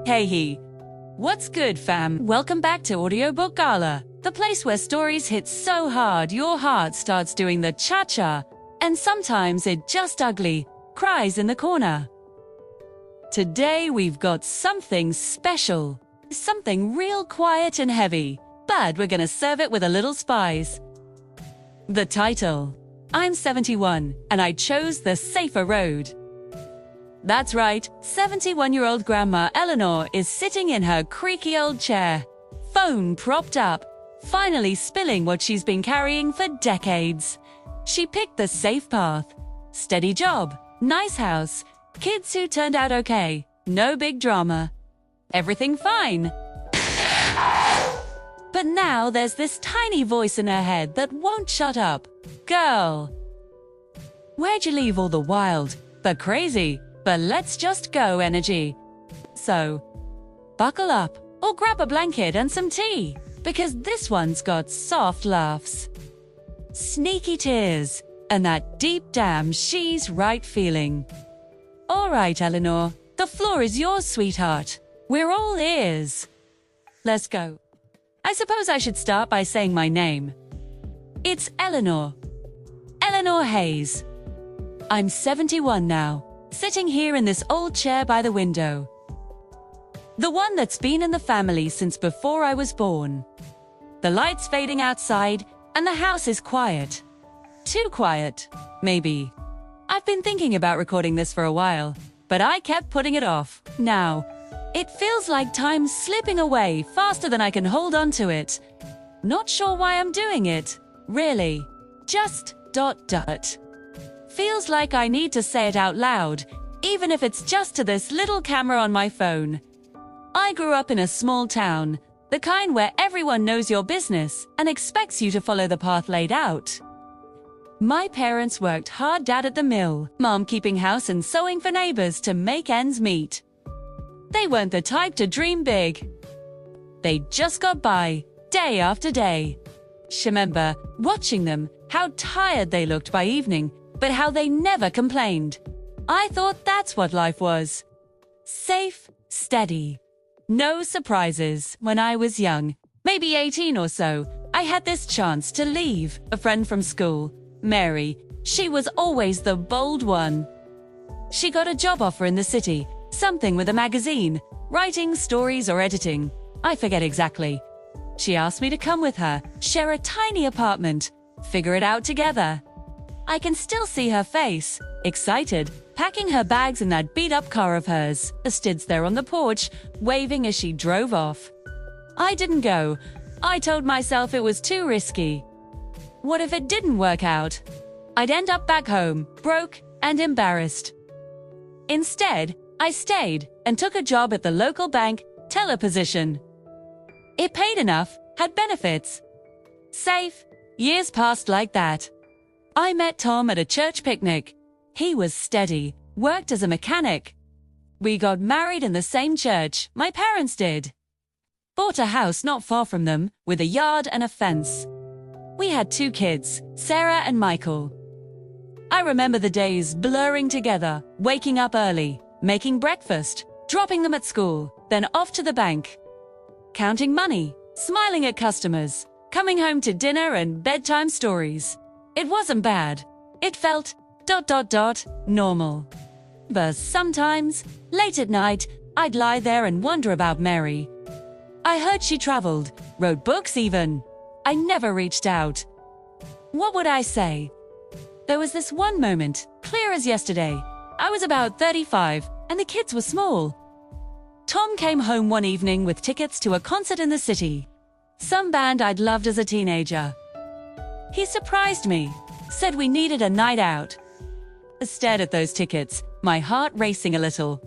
Hey, what's good, fam? Welcome back to Audiobook Gala, the place where stories hit so hard your heart starts doing the cha-cha, and sometimes it just ugly cries in the corner. Today we've got something special, something real quiet and heavy, but we're gonna serve it with a little spice. The title: I'm 71, and I chose the safer road. That's right, 71-year-old Grandma Eleanor is sitting in her creaky old chair, phone propped up, finally spilling what she's been carrying for decades. She picked the safe path. Steady job, nice house, kids who turned out okay, no big drama. Everything fine. But now there's this tiny voice in her head that won't shut up. Girl, where'd you leave all the wild, but crazy, but let's just go energy? So, buckle up or grab a blanket and some tea, because this one's got soft laughs, sneaky tears, and that deep damn she's right feeling. All right, Eleanor, the floor is yours, sweetheart. We're all ears. Let's go. I suppose I should start by saying my name. It's Eleanor. Eleanor Hayes. I'm 71 now, sitting here in this old chair by the window. The one that's been in the family since before I was born. The light's fading outside, and the house is quiet. Too quiet, maybe. I've been thinking about recording this for a while, but I kept putting it off. Now, it feels like time's slipping away faster than I can hold on to it. Not sure why I'm doing it, really. Just ... Feels like I need to say it out loud, even if it's just to this little camera on my phone. I grew up in a small town, the kind where everyone knows your business and expects you to follow the path laid out. My parents worked hard, dad at the mill, mom keeping house and sewing for neighbors to make ends meet. They weren't the type to dream big. They just got by, day after day. Remember watching them, how tired they looked by evening, but how they never complained. I thought that's what life was. Safe, steady. No surprises. When I was young, maybe 18 or so, I had this chance to leave. A friend from school, Mary, she was always the bold one. She got a job offer in the city, something with a magazine, writing stories or editing. I forget exactly. She asked me to come with her, share a tiny apartment, figure it out together. I can still see her face, excited, packing her bags in that beat-up car of hers, stood there on the porch, waving as she drove off. I didn't go. I told myself it was too risky. What if it didn't work out? I'd end up back home, broke and embarrassed. Instead, I stayed and took a job at the local bank, teller position. It paid enough, had benefits. Safe. Years passed like that. I met Tom at a church picnic. He was steady, worked as a mechanic. We got married in the same church, my parents did. Bought a house not far from them, with a yard and a fence. We had 2 kids, Sarah and Michael. I remember the days blurring together, waking up early, making breakfast, dropping them at school, then off to the bank. Counting money, smiling at customers, coming home to dinner and bedtime stories. It wasn't bad. It felt ... normal. But sometimes, late at night, I'd lie there and wonder about Mary. I heard she traveled, wrote books even. I never reached out. What would I say? There was this one moment, clear as yesterday. I was about 35, and the kids were small. Tom came home one evening with tickets to a concert in the city. Some band I'd loved as a teenager. He surprised me, said we needed a night out. I stared at those tickets, my heart racing a little.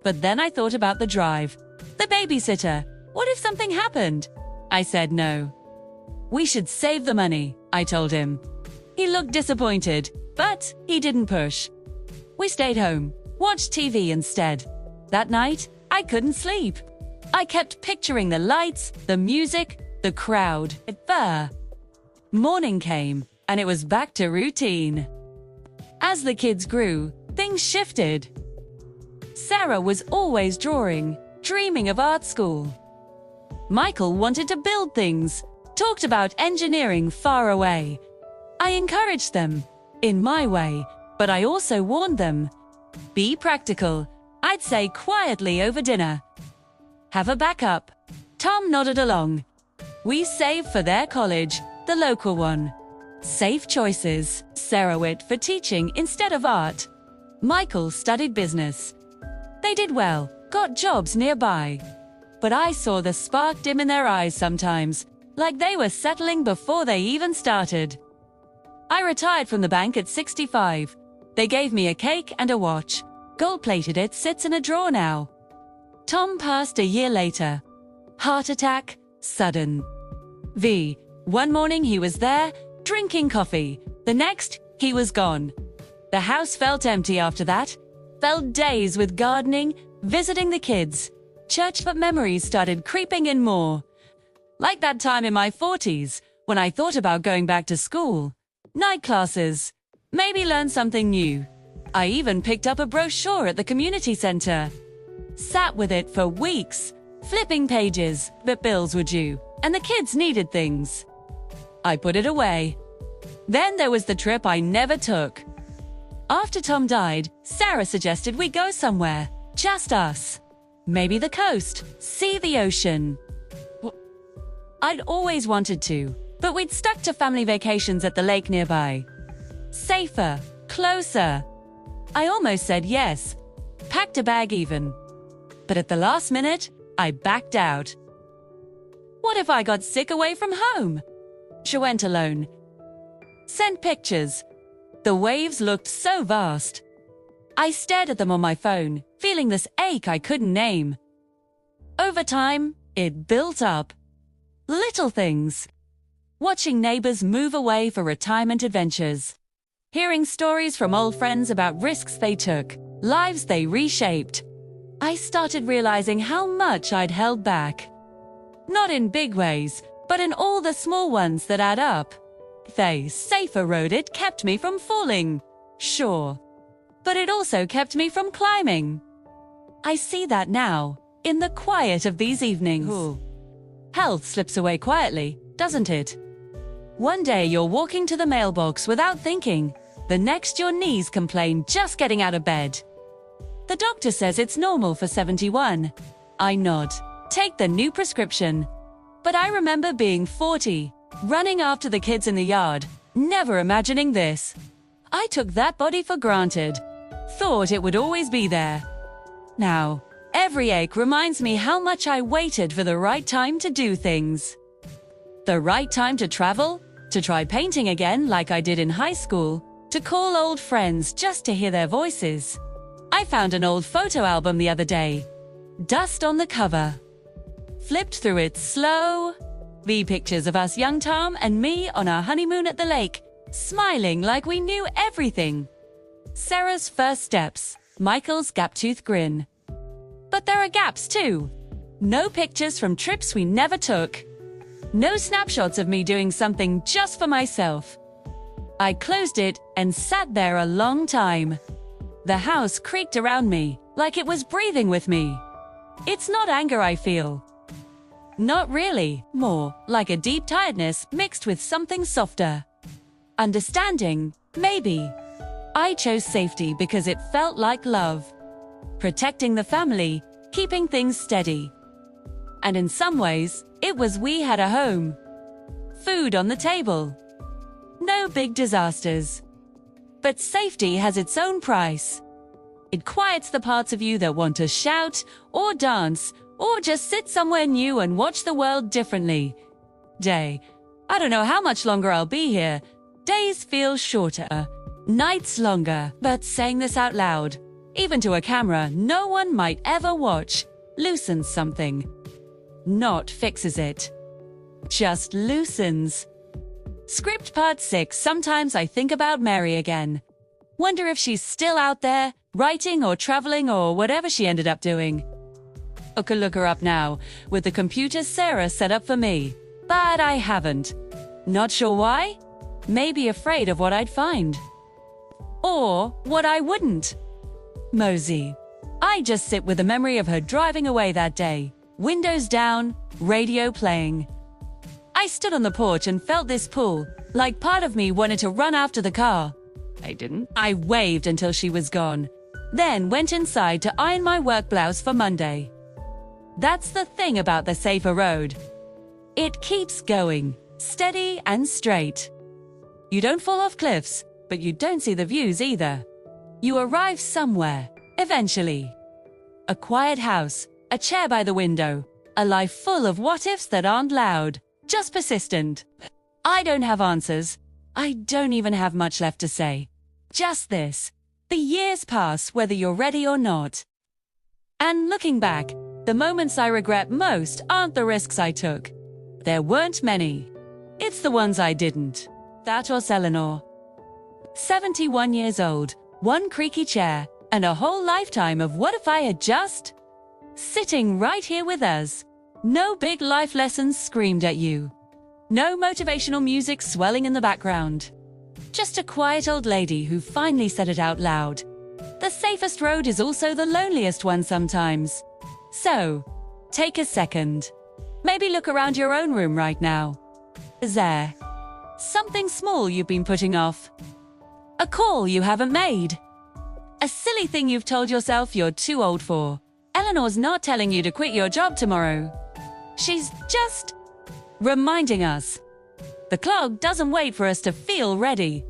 But then I thought about the drive, the babysitter. What if something happened? I said no. We should save the money, I told him. He looked disappointed, but he didn't push. We stayed home, watched TV instead. That night, I couldn't sleep. I kept picturing the lights, the music, the crowd. Morning came, and it was back to routine. As the kids grew, things shifted. Sarah was always drawing. dreaming of art school. Michael wanted to build things, talked about engineering far away. I encouraged them, in my way, but I also warned them. Be practical, I'd say quietly over dinner. Have a backup. Tom nodded along. We saved for their college, the local one. Safe choices. Sarah went for teaching instead of art. Michael studied business. They did well, got jobs nearby. But I saw the spark dim in their eyes sometimes, like they were settling before they even started. I retired from the bank at 65. They gave me a cake and a watch. Gold-plated it, sits in a drawer now. Tom passed a year later. Heart attack, sudden. One morning he was there, drinking coffee. The next, he was gone. The house felt empty after that. Felt days with gardening, visiting the kids. Church, but memories started creeping in more. Like that time in my 40s, when I thought about going back to school. Night classes. Maybe learn something new. I even picked up a brochure at the community center. Sat with it for weeks, flipping pages, but bills were due, and the kids needed things. I put it away. Then there was the trip I never took. After Tom died, Sarah suggested we go somewhere, just us. Maybe the coast, see the ocean. I'd always wanted to, but we'd stuck to family vacations at the lake nearby. Safer, closer. I almost said yes, packed a bag even. But at the last minute, I backed out. What if I got sick away from home? She went alone. Sent pictures. The waves looked so vast. I stared at them on my phone, feeling this ache I couldn't name. Over time, it built up. Little things. Watching neighbors move away for retirement adventures. Hearing stories from old friends about risks they took, lives they reshaped. I started realizing how much I'd held back. Not in big ways, but in all the small ones that add up. The safer road, it kept me from falling, sure. But it also kept me from climbing. I see that now, in the quiet of these evenings. Health slips away quietly, doesn't it? One day you're walking to the mailbox without thinking. The next your knees complain just getting out of bed. The doctor says it's normal for 71. I nod, take the new prescription. But I remember being 40, running after the kids in the yard, never imagining this. I took that body for granted, thought it would always be there. Now, every ache reminds me how much I waited for the right time to do things. The right time to travel, to try painting again like I did in high school, to call old friends just to hear their voices. I found an old photo album the other day. Dust on the cover. Flipped through it slow. Pictures of us, young Tom and me, on our honeymoon at the lake, smiling like we knew everything. Sarah's first steps, Michael's gap-toothed grin. But there are gaps too. No pictures from trips we never took. No snapshots of me doing something just for myself. I closed it and sat there a long time. The house creaked around me, like it was breathing with me. It's not anger I feel. Not really, more like a deep tiredness mixed with something softer. Understanding, maybe. I chose safety because it felt like love. Protecting the family, keeping things steady. And in some ways, it was we had a home. Food on the table. No big disasters. But safety has its own price. It quiets the parts of you that want to shout or dance or just sit somewhere new and watch the world differently. I don't know how much longer I'll be here. Days feel shorter, nights longer. But saying this out loud, even to a camera no one might ever watch, loosens something. Not fixes it. Just loosens. Script part 6. Sometimes I think about Mary again. Wonder if she's still out there, writing or traveling or whatever she ended up doing. I could look her up now, with the computer Sarah set up for me. But I haven't. Not sure why? Maybe afraid of what I'd find. Or what I wouldn't. Mosey. I just sit with the memory of her driving away that day, windows down, radio playing. I stood on the porch and felt this pull, like part of me wanted to run after the car. I didn't. I waved until she was gone, then went inside to iron my work blouse for Monday. That's the thing about the safer road. It keeps going, steady and straight. You don't fall off cliffs, but you don't see the views either. You arrive somewhere, eventually. A quiet house, a chair by the window, a life full of what-ifs that aren't loud, just persistent. I don't have answers. I don't even have much left to say. Just this. The years pass whether you're ready or not. And looking back, the moments I regret most aren't the risks I took. There weren't many. It's the ones I didn't. That was Eleanor. 71 years old, one creaky chair, and a whole lifetime of what if I had just... Sitting right here with us. No big life lessons screamed at you. No motivational music swelling in the background. Just a quiet old lady who finally said it out loud. The safest road is also the loneliest one sometimes. So, take a second. Maybe look around your own room right now. Is there something small you've been putting off? A call you haven't made? A silly thing you've told yourself you're too old for? Eleanor's not telling you to quit your job tomorrow. She's just reminding us. The clock doesn't wait for us to feel ready.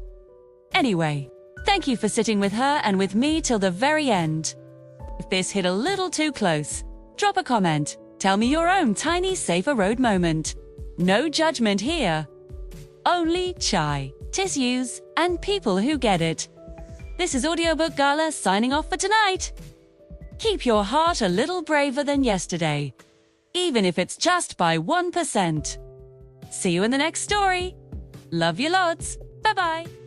Anyway, thank you for sitting with her and with me till the very end. If this hit a little too close, drop a comment. Tell me your own tiny safer road moment. No judgment here. Only chai, tissues, and people who get it. This is Audiobook Gala signing off for tonight. Keep your heart a little braver than yesterday, even if it's just by 1%. See you in the next story. Love you lots. Bye-bye.